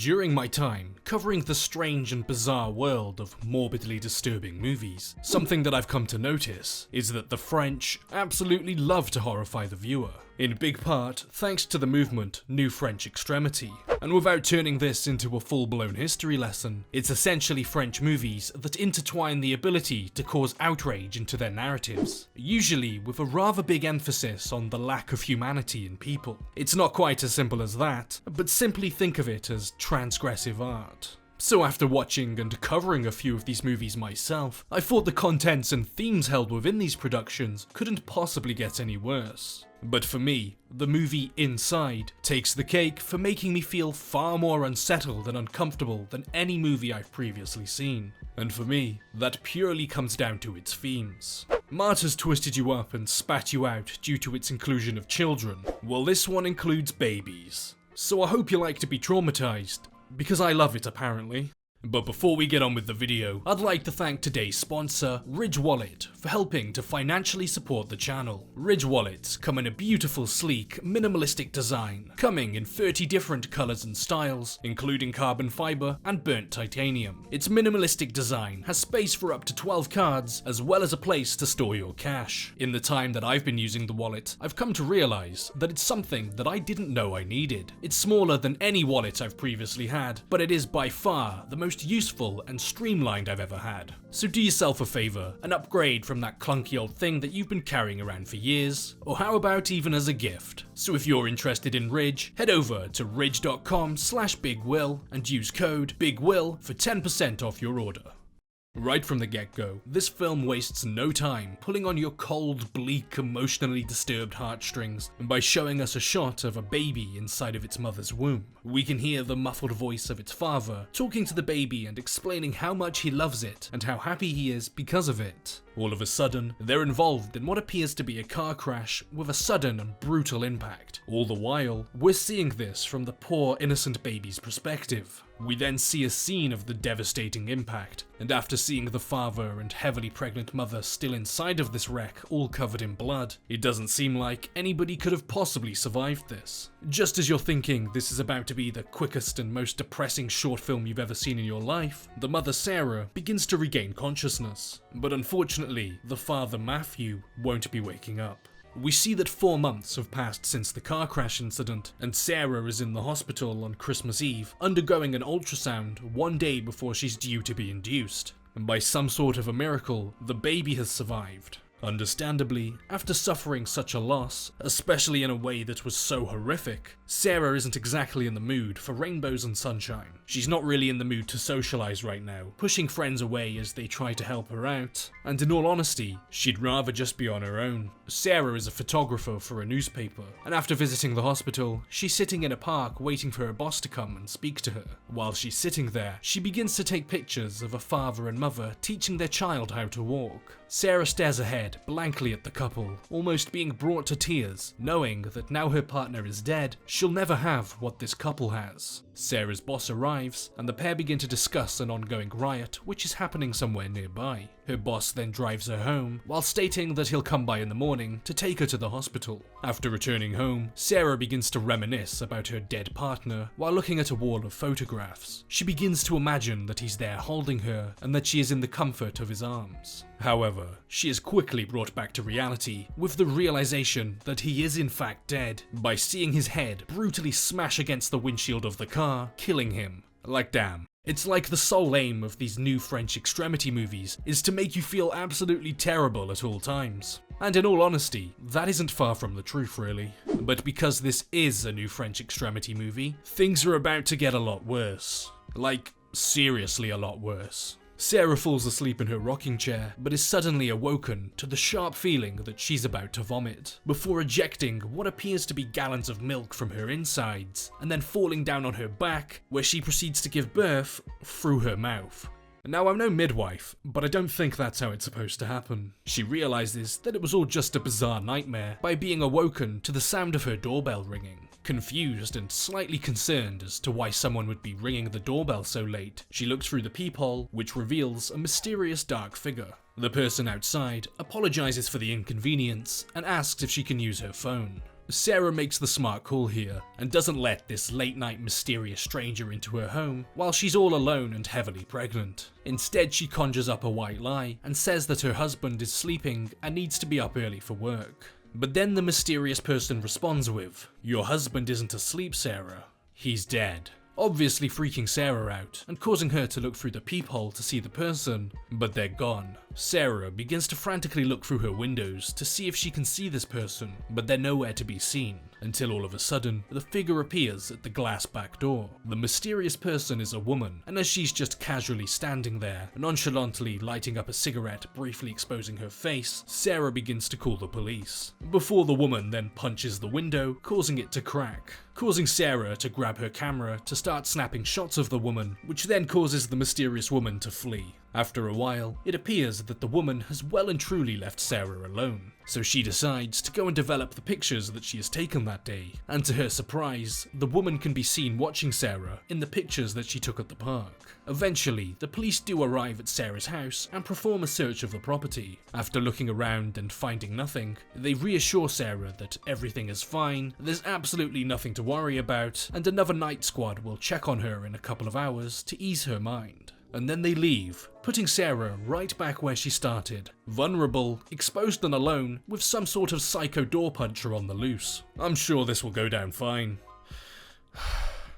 During my time covering the strange and bizarre world of morbidly disturbing movies, something that I've come to notice is that the French absolutely love to horrify the viewer, in big part thanks to the movement New French Extremity. And without turning this into a full-blown history lesson, it's essentially French movies that intertwine the ability to cause outrage into their narratives, usually with a rather big emphasis on the lack of humanity in people. It's not quite as simple as that, but simply think of it as transgressive art. So after watching and covering a few of these movies myself, I thought the contents and themes held within these productions couldn't possibly get any worse. But for me, the movie Inside takes the cake for making me feel far more unsettled and uncomfortable than any movie I've previously seen. And for me, that purely comes down to its themes. Martyrs twisted you up and spat you out due to its inclusion of children. Well, this one includes babies. So I hope you like to be traumatized, because I love it apparently. But before we get on with the video, I'd like to thank today's sponsor, Ridge Wallet, for helping to financially support the channel. Ridge Wallets come in a beautiful, sleek, minimalistic design, coming in 30 different colors and styles, including carbon fiber and burnt titanium. Its minimalistic design has space for up to 12 cards, as well as a place to store your cash. In the time that I've been using the wallet, I've come to realize that it's something that I didn't know I needed. It's smaller than any wallet I've previously had, but it is by far the most useful and streamlined I've ever had. So do yourself a favor and upgrade from that clunky old thing that you've been carrying around for years, or how about even as a gift? So if you're interested in Ridge, head over to ridge.com/bigwill and use code BIGWILL for 10% off your order. Right from the get-go, this film wastes no time pulling on your cold, bleak, emotionally disturbed heartstrings by showing us a shot of a baby inside of its mother's womb. We can hear the muffled voice of its father talking to the baby and explaining how much he loves it and how happy he is because of it. All of a sudden, they're involved in what appears to be a car crash with a sudden and brutal impact. All the while, we're seeing this from the poor innocent baby's perspective. We then see a scene of the devastating impact, and after seeing the father and heavily pregnant mother still inside of this wreck all covered in blood, it doesn't seem like anybody could have possibly survived this. Just as you're thinking this is about to be the quickest and most depressing short film you've ever seen in your life, the mother Sarah begins to regain consciousness. But unfortunately, the father Matthew won't be waking up. We see that 4 months have passed since the car crash incident, and Sarah is in the hospital on Christmas Eve, undergoing an ultrasound 1 day before she's due to be induced. And by some sort of a miracle, the baby has survived. Understandably, after suffering such a loss, especially in a way that was so horrific, Sarah isn't exactly in the mood for rainbows and sunshine. She's not really in the mood to socialize right now, pushing friends away as they try to help her out, and in all honesty, she'd rather just be on her own. Sarah is a photographer for a newspaper, and after visiting the hospital, she's sitting in a park waiting for her boss to come and speak to her. While she's sitting there, she begins to take pictures of a father and mother teaching their child how to walk. Sarah stares ahead blankly at the couple, almost being brought to tears, knowing that now her partner is dead, she'll never have what this couple has. Sarah's boss arrives, and the pair begin to discuss an ongoing riot which is happening somewhere nearby. Her boss then drives her home, while stating that he'll come by in the morning to take her to the hospital. After returning home, Sarah begins to reminisce about her dead partner while looking at a wall of photographs. She begins to imagine that he's there holding her and that she is in the comfort of his arms. However, she is quickly brought back to reality with the realization that he is in fact dead by seeing his head brutally smash against the windshield of the car, killing him. Like damn. It's like the sole aim of these new French extremity movies is to make you feel absolutely terrible at all times. And in all honesty, that isn't far from the truth really. But because this is a new French extremity movie, things are about to get a lot worse. Like, seriously a lot worse. Sarah falls asleep in her rocking chair, but is suddenly awoken to the sharp feeling that she's about to vomit, before ejecting what appears to be gallons of milk from her insides, and then falling down on her back, where she proceeds to give birth through her mouth. Now, I'm no midwife, but I don't think that's how it's supposed to happen. She realizes that it was all just a bizarre nightmare by being awoken to the sound of her doorbell ringing. Confused and slightly concerned as to why someone would be ringing the doorbell so late, she looks through the peephole, which reveals a mysterious dark figure. The person outside apologizes for the inconvenience and asks if she can use her phone. Sarah makes the smart call here and doesn't let this late night mysterious stranger into her home while she's all alone and heavily pregnant. Instead, she conjures up a white lie and says that her husband is sleeping and needs to be up early for work. But then the mysterious person responds with, "Your husband isn't asleep, Sarah. He's dead." Obviously freaking Sarah out and causing her to look through the peephole to see the person, but they're gone. Sarah begins to frantically look through her windows to see if she can see this person, but they're nowhere to be seen, until all of a sudden, the figure appears at the glass back door. The mysterious person is a woman, and as she's just casually standing there, nonchalantly lighting up a cigarette, briefly exposing her face, Sarah begins to call the police, before the woman then punches the window, causing it to crack, causing Sarah to grab her camera to start snapping shots of the woman, which then causes the mysterious woman to flee. After a while, it appears that the woman has well and truly left Sarah alone, so she decides to go and develop the pictures that she has taken that day, and to her surprise, the woman can be seen watching Sarah in the pictures that she took at the park. Eventually, the police do arrive at Sarah's house and perform a search of the property. After looking around and finding nothing, they reassure Sarah that everything is fine, there's absolutely nothing to worry about, and another night squad will check on her in a couple of hours to ease her mind. And then they leave, putting Sarah right back where she started, vulnerable, exposed and alone, with some sort of psycho door puncher on the loose. I'm sure this will go down fine.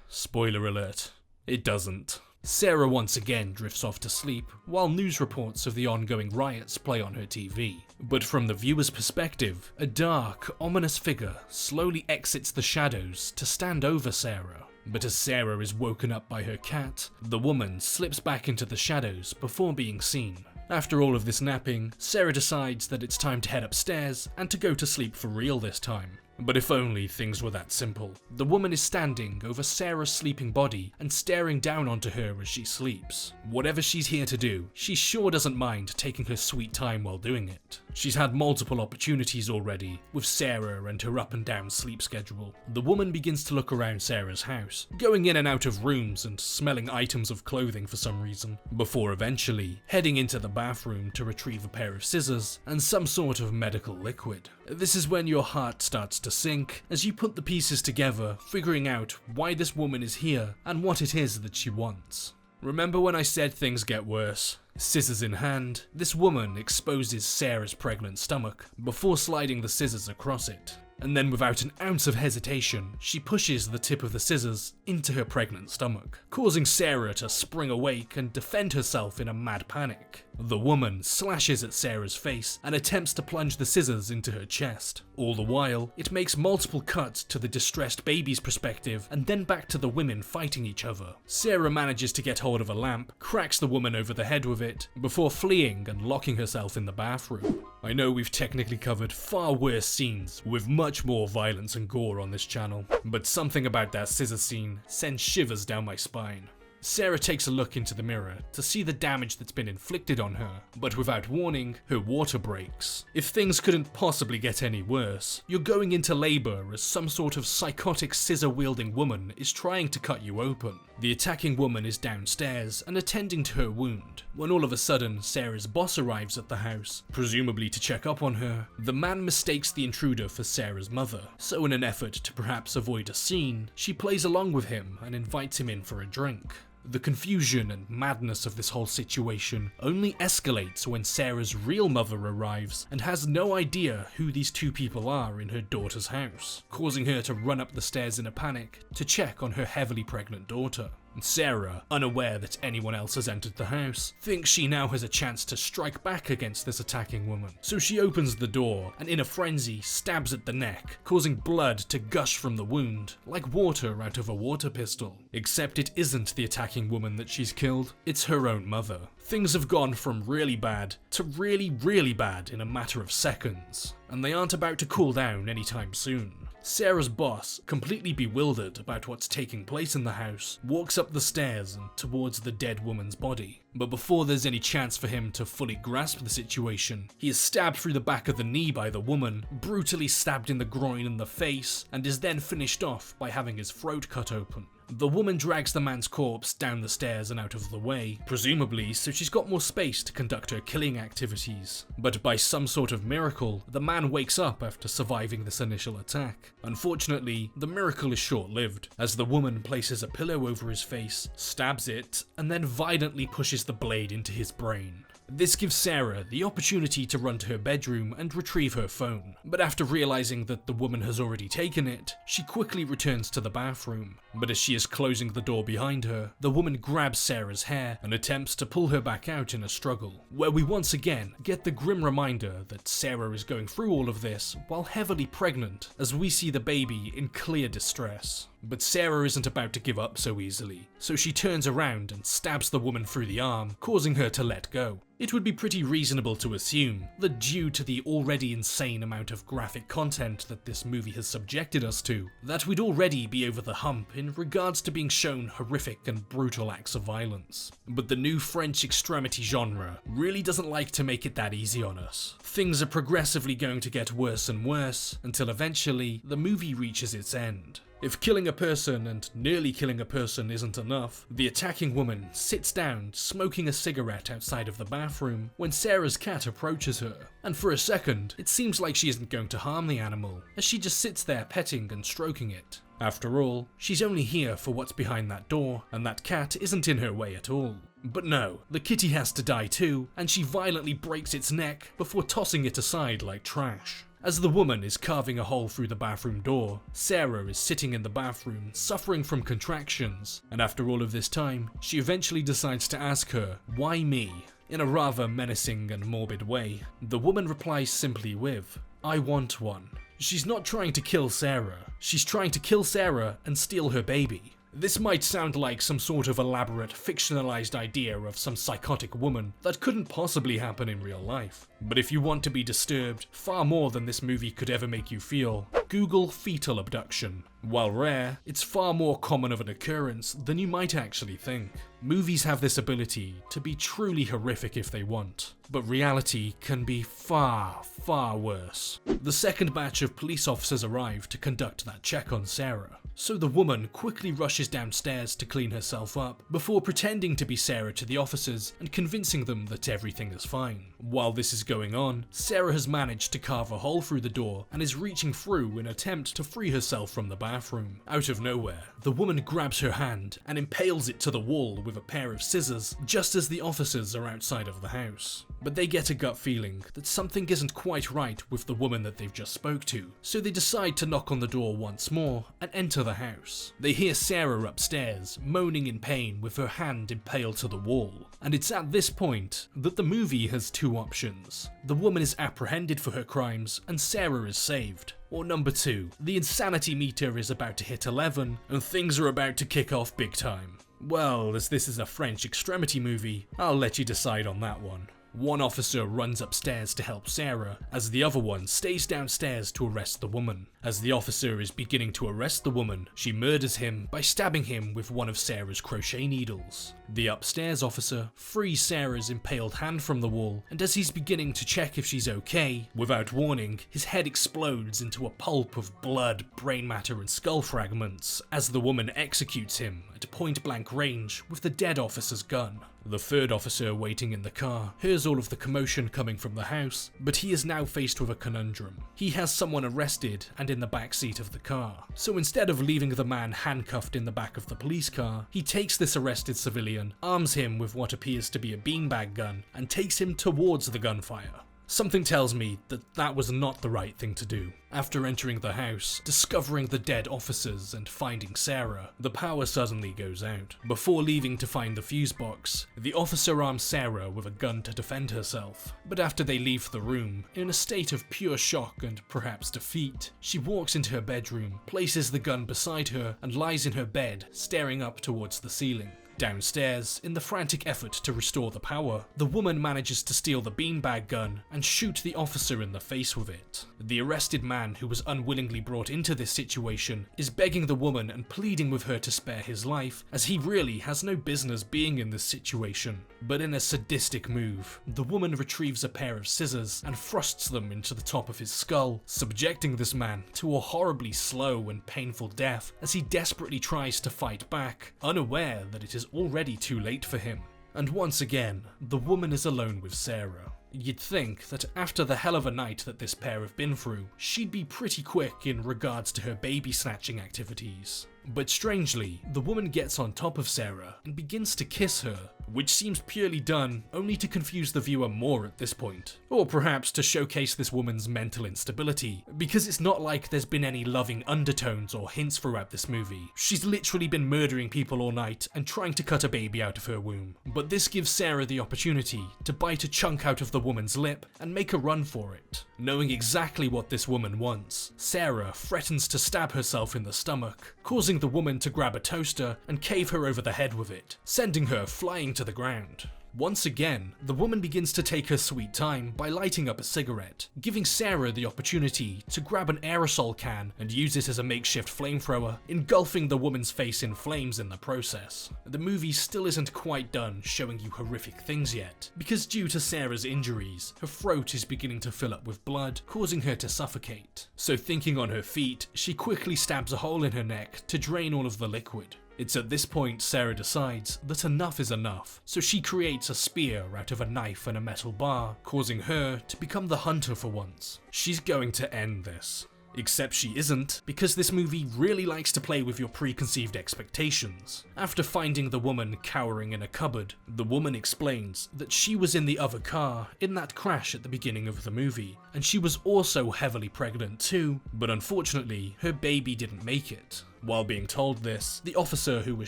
Spoiler alert, it doesn't. Sarah once again drifts off to sleep, while news reports of the ongoing riots play on her TV. But from the viewer's perspective, a dark, ominous figure slowly exits the shadows to stand over Sarah. But as Sarah is woken up by her cat, the woman slips back into the shadows before being seen. After all of this napping, Sarah decides that it's time to head upstairs and to go to sleep for real this time. But if only things were that simple. The woman is standing over Sarah's sleeping body and staring down onto her as she sleeps. Whatever she's here to do, she sure doesn't mind taking her sweet time while doing it. She's had multiple opportunities already, with Sarah and her up and down sleep schedule. The woman begins to look around Sarah's house, going in and out of rooms and smelling items of clothing for some reason, before eventually heading into the bathroom to retrieve a pair of scissors and some sort of medical liquid. This is when your heart starts to sink as you put the pieces together, figuring out why this woman is here and what it is that she wants. Remember when I said things get worse? Scissors in hand, this woman exposes Sarah's pregnant stomach before sliding the scissors across it. And then without an ounce of hesitation, she pushes the tip of the scissors into her pregnant stomach, causing Sarah to spring awake and defend herself in a mad panic. The woman slashes at Sarah's face and attempts to plunge the scissors into her chest. All the while, it makes multiple cuts to the distressed baby's perspective and then back to the women fighting each other. Sarah manages to get hold of a lamp, cracks the woman over the head with it, before fleeing and locking herself in the bathroom. I know we've technically covered far worse scenes with much more violence and gore on this channel, but something about that scissor scene sends shivers down my spine. Sarah takes a look into the mirror to see the damage that's been inflicted on her, but without warning, her water breaks. If things couldn't possibly get any worse, you're going into labor as some sort of psychotic scissor-wielding woman is trying to cut you open. The attacking woman is downstairs and attending to her wound, when all of a sudden Sarah's boss arrives at the house, presumably to check up on her. The man mistakes the intruder for Sarah's mother, so in an effort to perhaps avoid a scene, she plays along with him and invites him in for a drink. The confusion and madness of this whole situation only escalates when Sarah's real mother arrives and has no idea who these two people are in her daughter's house, causing her to run up the stairs in a panic to check on her heavily pregnant daughter. Sarah, unaware that anyone else has entered the house, thinks she now has a chance to strike back against this attacking woman. So she opens the door and in a frenzy stabs at the neck, causing blood to gush from the wound, like water out of a water pistol. Except it isn't the attacking woman that she's killed, it's her own mother. Things have gone from really bad to really, really bad in a matter of seconds, and they aren't about to cool down anytime soon. Sarah's boss, completely bewildered about what's taking place in the house, walks up the stairs and towards the dead woman's body. But before there's any chance for him to fully grasp the situation, he is stabbed through the back of the knee by the woman, brutally stabbed in the groin and the face, and is then finished off by having his throat cut open. The woman drags the man's corpse down the stairs and out of the way, presumably so she's got more space to conduct her killing activities. But by some sort of miracle, the man wakes up after surviving this initial attack. Unfortunately, the miracle is short-lived, as the woman places a pillow over his face, stabs it, and then violently pushes the blade into his brain. This gives Sarah the opportunity to run to her bedroom and retrieve her phone, but after realizing that the woman has already taken it, she quickly returns to the bathroom. But as she is closing the door behind her, the woman grabs Sarah's hair and attempts to pull her back out in a struggle, where we once again get the grim reminder that Sarah is going through all of this while heavily pregnant, as we see the baby in clear distress. But Sarah isn't about to give up so easily, so she turns around and stabs the woman through the arm, causing her to let go. It would be pretty reasonable to assume that due to the already insane amount of graphic content that this movie has subjected us to, that we'd already be over the hump in regards to being shown horrific and brutal acts of violence. But the new French extremity genre really doesn't like to make it that easy on us. Things are progressively going to get worse and worse, until eventually the movie reaches its end. If killing a person and nearly killing a person isn't enough, the attacking woman sits down smoking a cigarette outside of the bathroom when Sarah's cat approaches her, and for a second it seems like she isn't going to harm the animal, as she just sits there petting and stroking it. After all, she's only here for what's behind that door, and that cat isn't in her way at all. But no, the kitty has to die too, and she violently breaks its neck before tossing it aside like trash. As the woman is carving a hole through the bathroom door, Sarah is sitting in the bathroom, suffering from contractions, and after all of this time, she eventually decides to ask her, "Why me?" In a rather menacing and morbid way. The woman replies simply with, "I want one." She's not trying to kill Sarah, she's trying to kill Sarah and steal her baby. This might sound like some sort of elaborate fictionalized idea of some psychotic woman that couldn't possibly happen in real life. But if you want to be disturbed far more than this movie could ever make you feel, Google fetal abduction. While rare, it's far more common of an occurrence than you might actually think. Movies have this ability to be truly horrific if they want, but reality can be far, far worse. The second batch of police officers arrive to conduct that check on Sarah, so the woman quickly rushes downstairs to clean herself up before pretending to be Sarah to the officers and convincing them that everything is fine. While this is going on, Sarah has managed to carve a hole through the door and is reaching through in an attempt to free herself from the bathroom. Out of nowhere, the woman grabs her hand and impales it to the wall with a pair of scissors just as the officers are outside of the house. But they get a gut feeling that something isn't quite right with the woman that they've just spoke to, so they decide to knock on the door once more and enter the house. They hear Sarah upstairs, moaning in pain with her hand impaled to the wall, and it's at this point that the movie has two options. The woman is apprehended for her crimes and Sarah is saved. Or number 2, the insanity meter is about to hit 11 and things are about to kick off big time. Well, as this is a French extremity movie, I'll let you decide on that one. One officer runs upstairs to help Sarah, as the other one stays downstairs to arrest the woman. As the officer is beginning to arrest the woman, she murders him by stabbing him with one of Sarah's crochet needles. The upstairs officer frees Sarah's impaled hand from the wall, and as he's beginning to check if she's okay, without warning, his head explodes into a pulp of blood, brain matter and skull fragments, as the woman executes him at point-blank range with the dead officer's gun. The third officer waiting in the car hears all of the commotion coming from the house, but he is now faced with a conundrum. He has someone arrested and in the back seat of the car, so instead of leaving the man handcuffed in the back of the police car, he takes this arrested civilian, arms him with what appears to be a beanbag gun, and takes him towards the gunfire. Something tells me that that was not the right thing to do. After entering the house, discovering the dead officers and finding Sarah, the power suddenly goes out. Before leaving to find the fuse box, the officer arms Sarah with a gun to defend herself. But after they leave the room, in a state of pure shock and perhaps defeat, she walks into her bedroom, places the gun beside her, and lies in her bed, staring up towards the ceiling. Downstairs, in the frantic effort to restore the power, the woman manages to steal the beanbag gun and shoot the officer in the face with it. The arrested man, who was unwillingly brought into this situation, is begging the woman and pleading with her to spare his life, as he really has no business being in this situation. But in a sadistic move, the woman retrieves a pair of scissors and thrusts them into the top of his skull, subjecting this man to a horribly slow and painful death as he desperately tries to fight back, unaware that it is already too late for him. And once again, the woman is alone with Sarah. You'd think that after the hell of a night that this pair have been through, she'd be pretty quick in regards to her baby snatching activities. But strangely, the woman gets on top of Sarah and begins to kiss her, which seems purely done only to confuse the viewer more at this point. Or perhaps to showcase this woman's mental instability, because it's not like there's been any loving undertones or hints throughout this movie. She's literally been murdering people all night and trying to cut a baby out of her womb. But this gives Sarah the opportunity to bite a chunk out of the woman's lip and make a run for it. Knowing exactly what this woman wants, Sarah threatens to stab herself in the stomach, causing the woman to grab a toaster and cave her over the head with it, sending her flying to the ground. Once again, the woman begins to take her sweet time by lighting up a cigarette, giving Sarah the opportunity to grab an aerosol can and use it as a makeshift flamethrower, engulfing the woman's face in flames in the process. The movie still isn't quite done showing you horrific things yet, because due to Sarah's injuries, her throat is beginning to fill up with blood, causing her to suffocate. So thinking on her feet, she quickly stabs a hole in her neck to drain all of the liquid. It's at this point Sarah decides that enough is enough, so she creates a spear out of a knife and a metal bar, causing her to become the hunter for once. She's going to end this. Except she isn't, because this movie really likes to play with your preconceived expectations. After finding the woman cowering in a cupboard, the woman explains that she was in the other car in that crash at the beginning of the movie, and she was also heavily pregnant too, but unfortunately her baby didn't make it. While being told this, the officer who was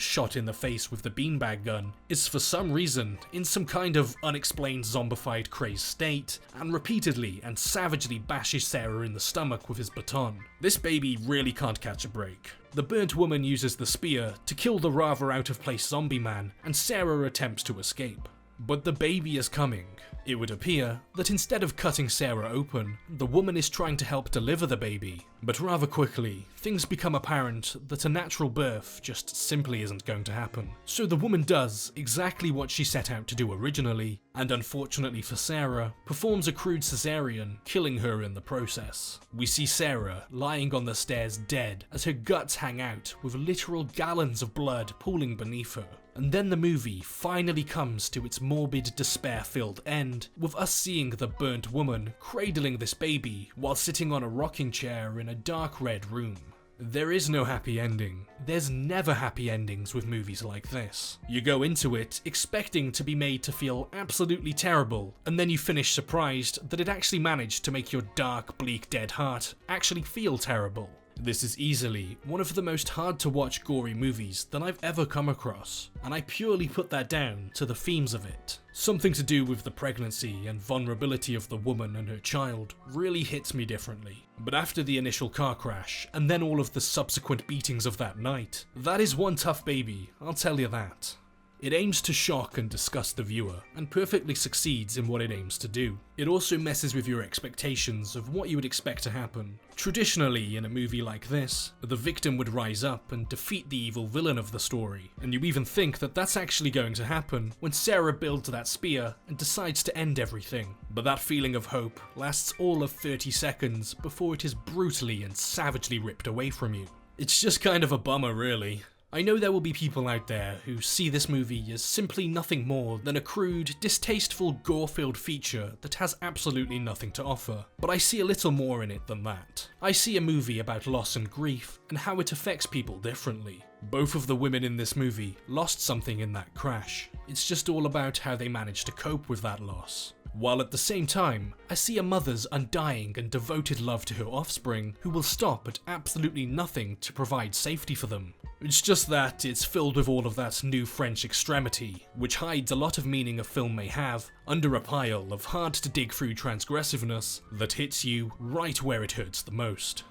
shot in the face with the beanbag gun is for some reason in some kind of unexplained zombified crazed state, and repeatedly and savagely bashes Sarah in the stomach with his baton. This baby really can't catch a break. The burnt woman uses the spear to kill the rather out of place zombie man, and Sarah attempts to escape. But the baby is coming. It would appear that instead of cutting Sarah open, the woman is trying to help deliver the baby. But rather quickly, things become apparent that a natural birth just simply isn't going to happen. So the woman does exactly what she set out to do originally, and unfortunately for Sarah, performs a crude cesarean, killing her in the process. We see Sarah lying on the stairs dead as her guts hang out with literal gallons of blood pooling beneath her. And then the movie finally comes to its morbid, despair-filled end, with us seeing the burnt woman cradling this baby while sitting on a rocking chair in a dark red room. There is no happy ending. There's never happy endings with movies like this. You go into it expecting to be made to feel absolutely terrible, and then you finish surprised that it actually managed to make your dark, bleak, dead heart actually feel terrible. This is easily one of the most hard to watch gory movies that I've ever come across, and I purely put that down to the themes of it. Something to do with the pregnancy and vulnerability of the woman and her child really hits me differently. But after the initial car crash, and then all of the subsequent beatings of that night, that is one tough baby, I'll tell you that. It aims to shock and disgust the viewer, and perfectly succeeds in what it aims to do. It also messes with your expectations of what you would expect to happen. Traditionally, in a movie like this, the victim would rise up and defeat the evil villain of the story, and you even think that that's actually going to happen when Sarah builds that spear and decides to end everything. But that feeling of hope lasts all of 30 seconds before it is brutally and savagely ripped away from you. It's just kind of a bummer, really. I know there will be people out there who see this movie as simply nothing more than a crude, distasteful, gore-filled feature that has absolutely nothing to offer, but I see a little more in it than that. I see a movie about loss and grief, and how it affects people differently. Both of the women in this movie lost something in that crash. It's just all about how they managed to cope with that loss. While at the same time, I see a mother's undying and devoted love to her offspring who will stop at absolutely nothing to provide safety for them. It's just that it's filled with all of that new French extremity, which hides a lot of meaning a film may have under a pile of hard to dig through transgressiveness that hits you right where it hurts the most.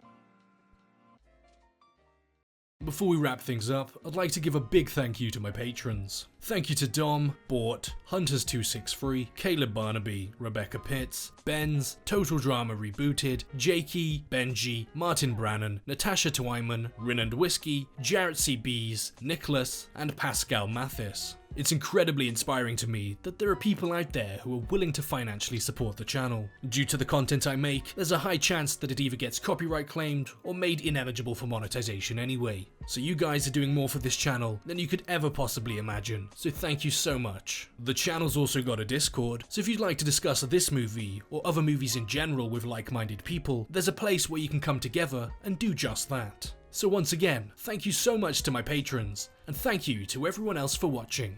Before we wrap things up, I'd like to give a big thank you to my patrons. Thank you to Dom, Bort, Hunters263, Caleb Barnaby, Rebecca Pitts, Benz, Total Drama Rebooted, Jakey, Benji, Martin Brannan, Natasha Twyman, Rin and Whiskey, Jarrett C. Bees, Nicholas, and Pascal Mathis. It's incredibly inspiring to me that there are people out there who are willing to financially support the channel. Due to the content I make, there's a high chance that it either gets copyright claimed or made ineligible for monetization anyway. So you guys are doing more for this channel than you could ever possibly imagine, so thank you so much. The channel's also got a Discord, so if you'd like to discuss this movie or other movies in general with like-minded people, there's a place where you can come together and do just that. So once again, thank you so much to my patrons, and thank you to everyone else for watching.